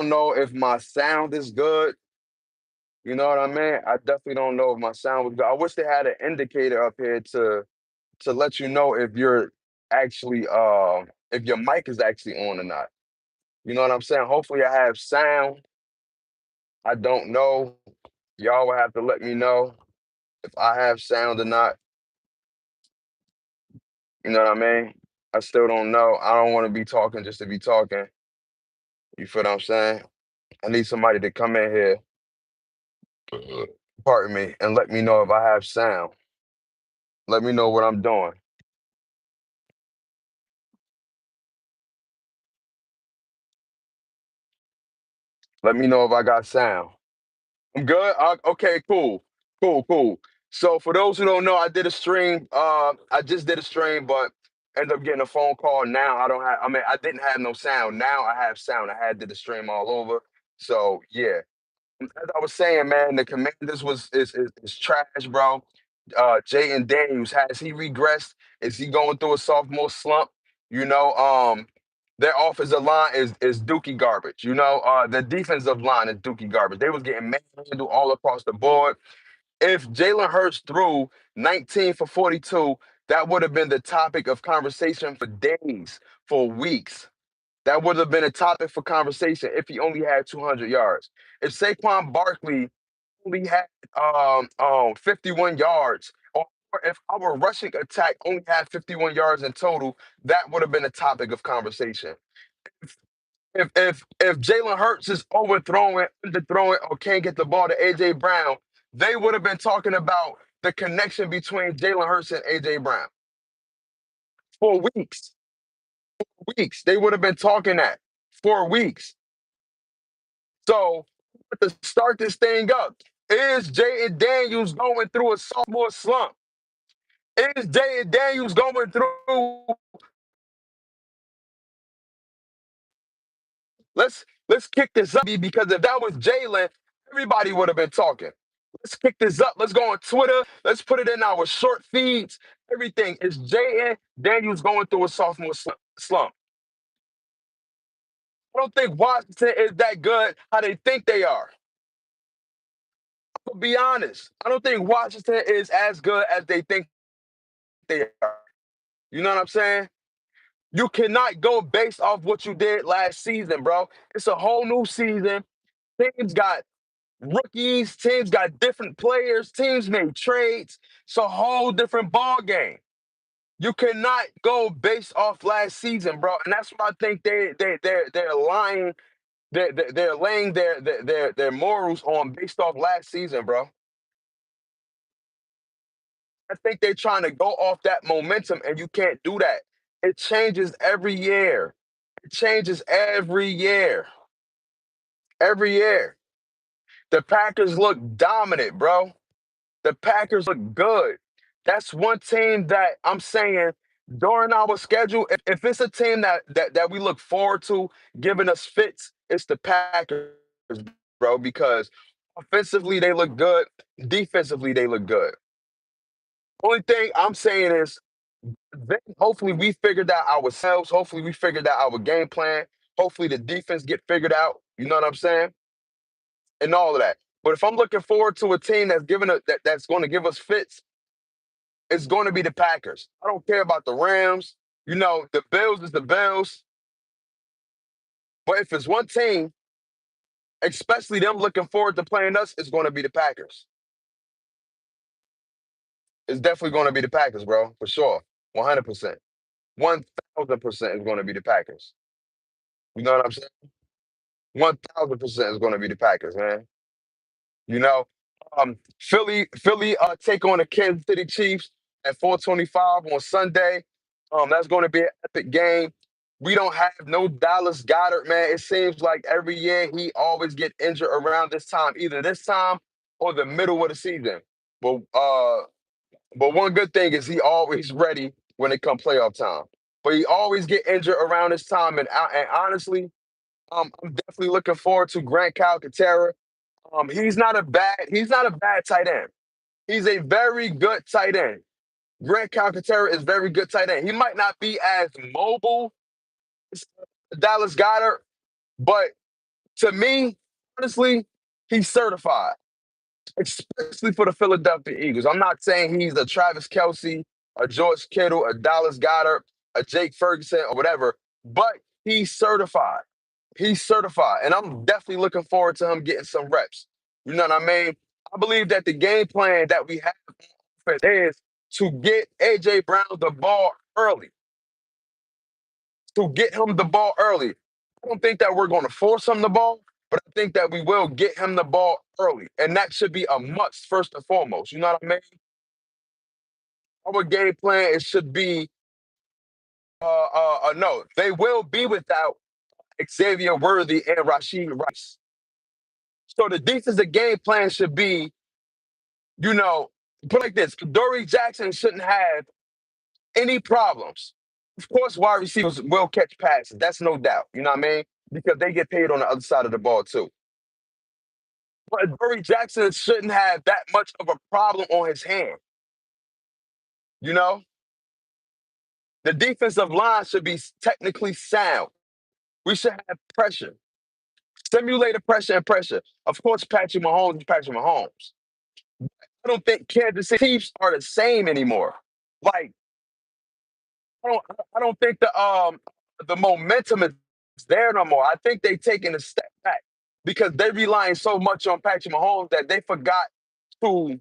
don't know if my sound is good. You know what I mean? I definitely don't know if my sound was good. I wish they had an indicator up here to let you know if you're actually if your mic is actually on or not. You know what I'm saying? Hopefully I have sound. I don't know. Y'all will have to let me know if I have sound or not. You know what I mean? I still don't know. I don't want to be talking just to be talking. You feel what I'm saying? I need somebody to come in here, pardon me, and let me know if I have sound. Let me know what I'm doing. Let me know if I got sound. I'm good. Okay, cool, cool. So for those who don't know, I did a stream. I just did a stream, but ended up getting a phone call. Now I don't have. I mean, I didn't have no sound. Now I have sound. I had did the stream all over. So yeah, as I was saying, man, the Commanders is trash, bro. Jayden Daniels, has he regressed? Is he going through a sophomore slump? You know, their offensive line is dookie garbage. You know, the defensive line is dookie garbage. They was getting manhandled all across the board. If Jalen Hurts threw 19 for 42, that would have been the topic of conversation for days, for weeks. That would have been a topic for conversation if he only had 200 yards. If Saquon Barkley only had 51 yards, or if our rushing attack only had 51 yards in total, that would have been a topic of conversation. If Jalen Hurts is overthrowing, underthrowing, or can't get the ball to AJ Brown, they would have been talking about the connection between Jalen Hurts and AJ Brown for weeks. Weeks. They would have been talking that for weeks. So to start this thing up, is Jaden Daniels going through a sophomore slump? Is Jaden Daniels going through? Let's kick this up because if that was Jalen, everybody would have been talking. Let's kick this up. Let's go on Twitter. Let's put it in our short feeds. Everything is Jaden Daniels going through a sophomore slump. I don't think Washington is that good how they think they are. To be honest, I don't think Washington is as good as they think they are. You know what I'm saying? You cannot go based off what you did last season, bro. It's a whole new season. Teams got rookies, teams got different players, teams made trades. It's a whole different ball game. You cannot go based off last season, bro. And that's why I think they're lying. They're laying their morals on based off last season, bro. I think they're trying to go off that momentum, and you can't do that. It changes every year. It changes every year. Every year. The Packers look dominant, bro. The Packers look good. That's one team that I'm saying during our schedule, if it's a team that we look forward to giving us fits, it's the Packers, bro, because offensively they look good, defensively they look good. Only thing I'm saying is then hopefully we figured out ourselves. Hopefully we figured out our game plan. Hopefully the defense get figured out. You know what I'm saying? And all of that. But if I'm looking forward to a team that's that's going to give us fits, it's going to be the Packers. I don't care about the Rams. You know, the Bills is the Bills. But if it's one team, especially them looking forward to playing us, it's going to be the Packers. It's definitely going to be the Packers, bro, for sure. 100%. 1,000% is going to be the Packers. You know what I'm saying? 1,000% is going to be the Packers, man. You know, Philly take on the Kansas City Chiefs at 4:25 on Sunday. That's going to be an epic game. We don't have no Dallas Goddard, man. It seems like every year he always get injured around this time, either this time or the middle of the season. But uh, but one good thing is he always ready when it come playoff time. But he always get injured around this time, and honestly, I'm definitely looking forward to Grant Calcaterra. He's not a bad tight end. He's a very good tight end. Grant Calcaterra is very good tight end. He might not be as mobile as Dallas Goddard, but To me, honestly, he's certified, especially for the Philadelphia Eagles. I'm not saying he's a Travis Kelsey, a George Kittle, a Dallas Goddard, a Jake Ferguson, or whatever, but he's certified. He's certified. And I'm definitely looking forward to him getting some reps. You know what I mean? I believe that the game plan that we have is to get AJ Brown the ball early, to get him the ball early. I don't think that we're going to force him the ball, but I think that we will get him the ball early. And that should be a must first and foremost. You know what I mean? Our game plan, it should be no, they will be without Xavier Worthy and Rashid Rice. So the defensive game plan should be, you know, put like this: Dory Jackson shouldn't have any problems. Of course, wide receivers will catch passes. That's no doubt. You know what I mean? Because they get paid on the other side of the ball too. But Dory Jackson shouldn't have that much of a problem on his hand. You know, the defensive line should be technically sound. We should have pressure, simulated pressure and pressure. Of course, Patrick Mahomes is Patrick Mahomes. I don't think Kansas City Chiefs are the same anymore. Like I don't think the momentum is there no more. I think they taking a step back because they relying so much on Patrick Mahomes that to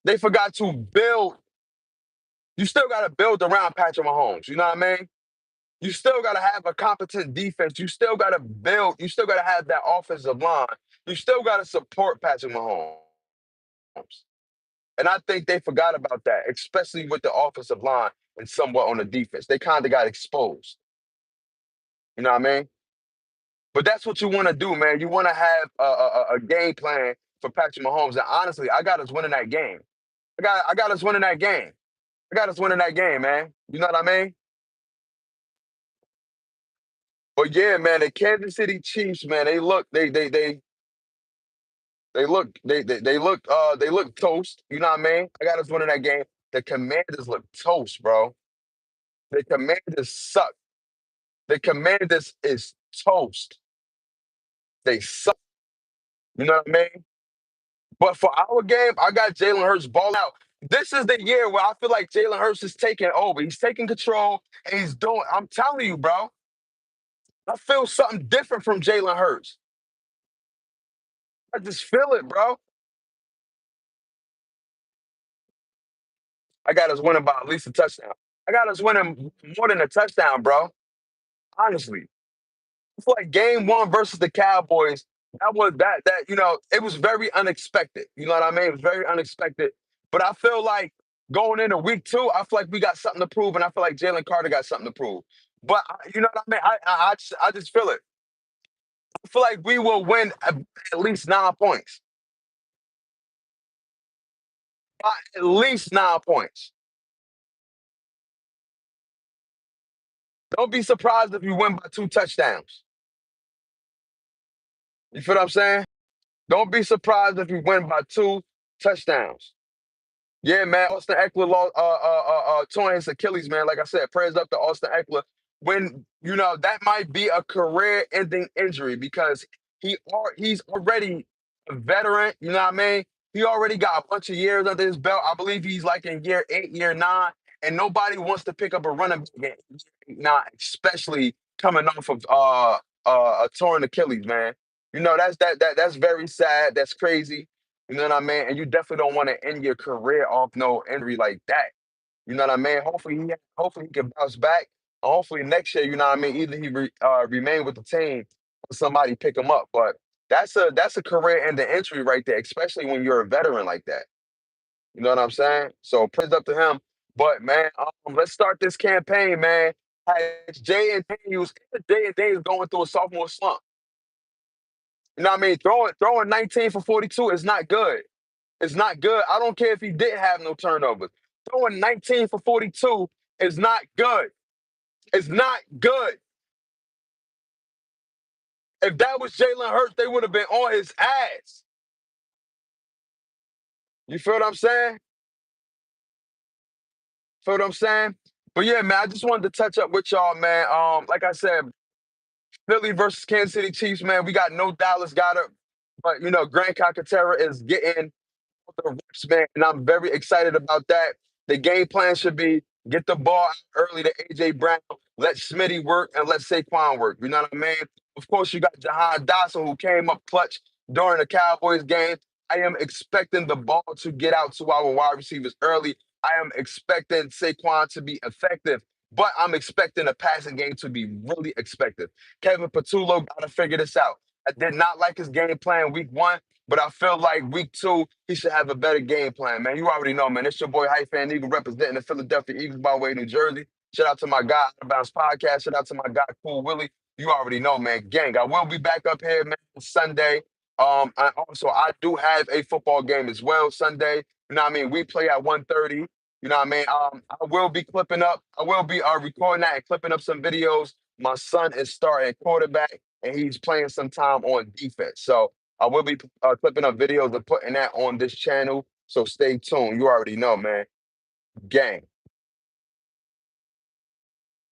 they forgot to build. You still got to build around Patrick Mahomes. You know what I mean? You still got to have a competent defense. You still got to build. You still got to have that offensive line. You still got to support Patrick Mahomes. And I think they forgot about that, especially with the offensive line and somewhat on the defense. They kind of got exposed. You know what I mean? But that's what you want to do, man. You want to have a game plan for Patrick Mahomes. And honestly, I got us winning that game. I got us winning that game. I got us winning that game, man. You know what I mean? But yeah, man, the Kansas City Chiefs, man, they look toast. You know what I mean? I got us winning that game. The Commanders look toast, bro. The Commanders suck. The Commanders is toast. They suck. You know what I mean? But for our game, I got Jalen Hurts ball out. This is the year where I feel like Jalen Hurts is taking over. He's taking control and he's doing. I'm telling you, bro. I feel something different from Jalen Hurts. I just feel it, bro. I got us winning by at least a touchdown. I got us winning more than a touchdown, bro. Honestly. I feel like game one versus the Cowboys, it was very unexpected. You know what I mean? It was very unexpected. But I feel like going into week two, I feel like we got something to prove, and I feel like Jalen Carter got something to prove. But you know what I mean? I just feel it. I feel like we will win at least 9 points. By at least 9 points. Don't be surprised if we win by 2 touchdowns. You feel what I'm saying? Don't be surprised if we win by 2 touchdowns. Yeah, man. Austin Eckler torn his Achilles, man. Like I said, prayers up to Austin Eckler. When that might be a career-ending injury because he's already a veteran. You know what I mean? He already got a bunch of years under his belt. I believe he's like in year 8, year 9, and nobody wants to pick up a running back in year 9, especially coming off of a torn Achilles, man. That's very sad. That's crazy. You know what I mean? And you definitely don't want to end your career off no injury like that. You know what I mean? Hopefully he can bounce back. Hopefully next year, you know what I mean? Either he remain with the team or somebody pick him up. But that's a career ending injury right there, especially when you're a veteran like that. You know what I'm saying? So praise up to him. But man, let's start this campaign, man. Has Jay and Daniels going through a sophomore slump. You know what I mean? Throwing 19 for 42 is not good. It's not good. I don't care if he didn't have no turnovers. Throwing 19 for 42 is not good. It's not good. If that was Jalen Hurts, they would have been on his ass. You feel what I'm saying? Feel what I'm saying? But yeah, man, I just wanted to touch up with y'all, man. Like I said, Philly versus Kansas City Chiefs, man. We got no Dallas Goddard, but Grant Calcaterra is getting the reps, man, and I'm very excited about that. The game plan should be get the ball out early to AJ Brown, let Smitty work, and let Saquon work. You know what I mean? Of course, you got Jahan Dotson who came up clutch during the Cowboys game. I am expecting the ball to get out to our wide receivers early. I am expecting Saquon to be effective, but I'm expecting the passing game to be really effective. Kevin Patullo got to figure this out. I did not like his game plan week one. But I feel like week two, he should have a better game plan, man. You already know, man. It's your boy Hype Fan Eagle representing the Philadelphia Eagles by way of New Jersey. Shout out to my guy, Out of Bounds Podcast. Shout out to my guy, Cool Willie. You already know, man. Gang, I will be back up here, man, Sunday. I do have a football game as well Sunday. You know what I mean? We play at 1:30. You know what I mean? I will be clipping up. I will be recording that and clipping up some videos. My son is starting quarterback, and he's playing some time on defense. So I will be clipping up videos and putting that on this channel. So stay tuned. You already know, man. Gang.